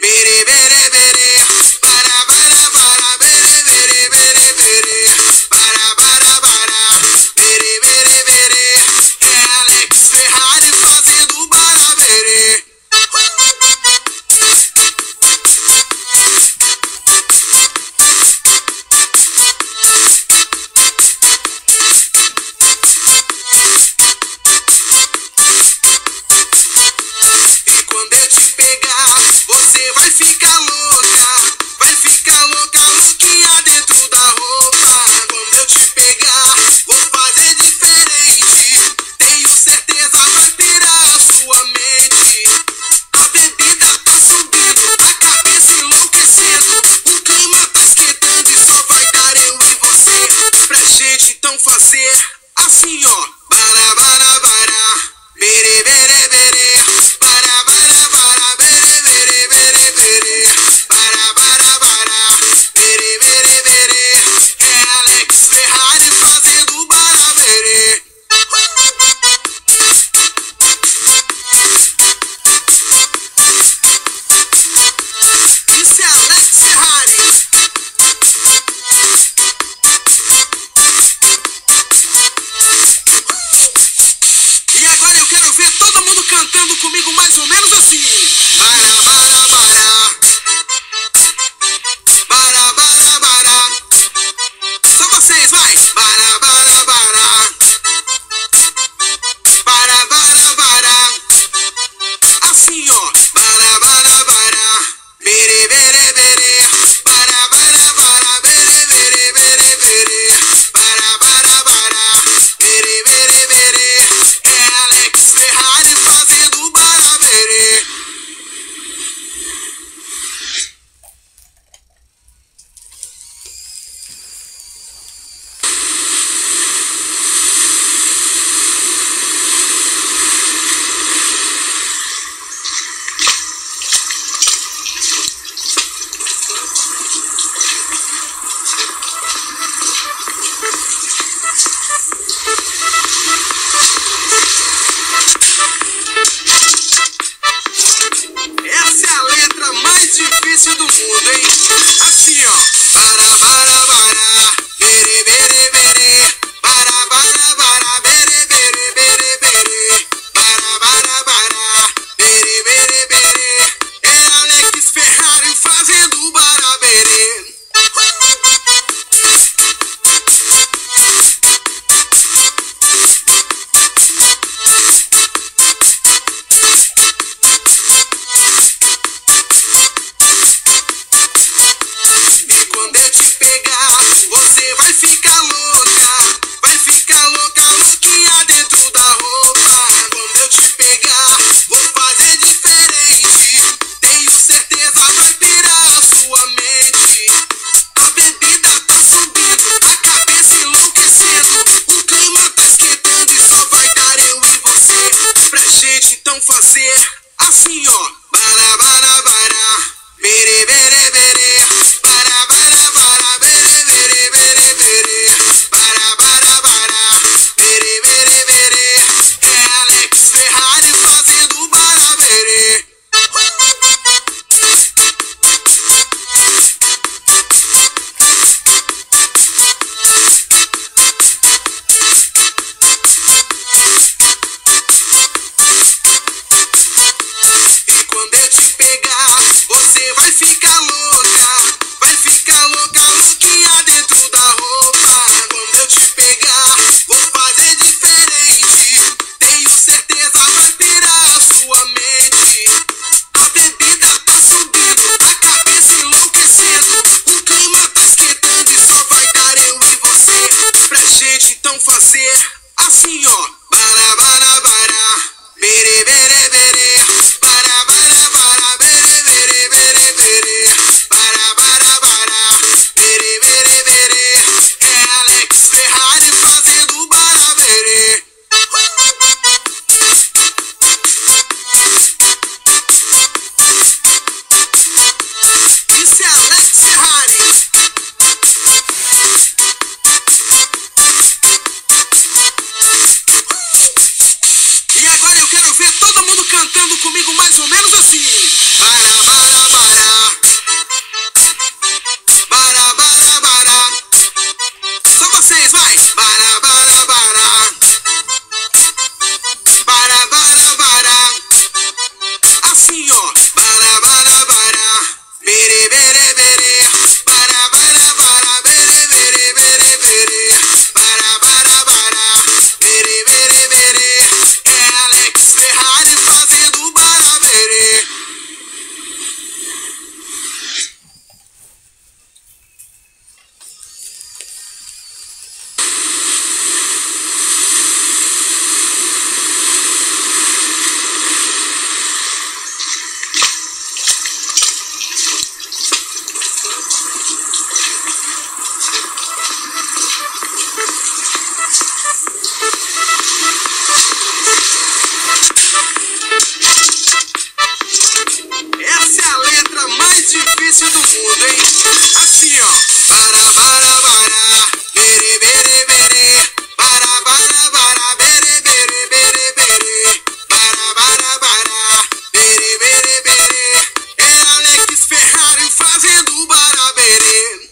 bere, bere, bere, bara, bara, bara, bere, bere, bere, bere, bara, bara, bara, bere, bere, bere, é Alex Ferrari fazendo bara, bere. E quando eu te pegar, você vai ficar louca, louquinha dentro da roupa. Quando eu te pegar, vou fazer diferente. Tenho certeza vai pirar a sua mente. A bebida tá subindo, a cabeça enlouquecendo. O clima tá esquentando e só vai dar eu e você. Pra gente então fazer assim, ó. Bara, bara, bara, bere, bere, bere, bara, bara, bara, bere, bere, bere, bere. difícil do mundo, hein? Assim, ó. Bara, bara, bara. Bere, bere, bere. Bara, bara, bara. Bere, bere, bere, bere. Bara, bara, bara. Bere, bere, bere. É Alex Ferrari fazendo barabere.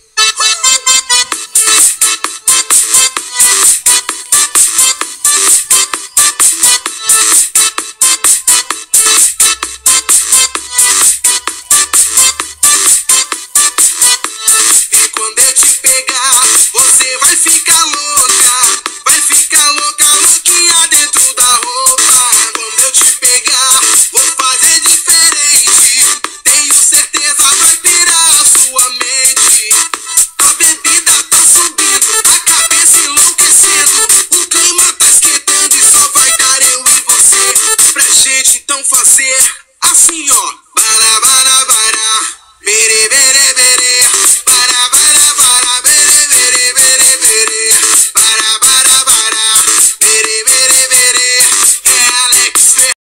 E quando eu te pegar, você vai ficar louca. Vai ficar louca, louquinha dentro da roupa. Quando eu te pegar, vou fazer diferente. Tenho certeza vai pirar a sua mente. A bebida tá subindo, a cabeça enlouquecendo. O clima tá esquentando e só vai dar eu e você. Pra gente então fazer assim, ó. Bara, bara, bara. Bere, bere.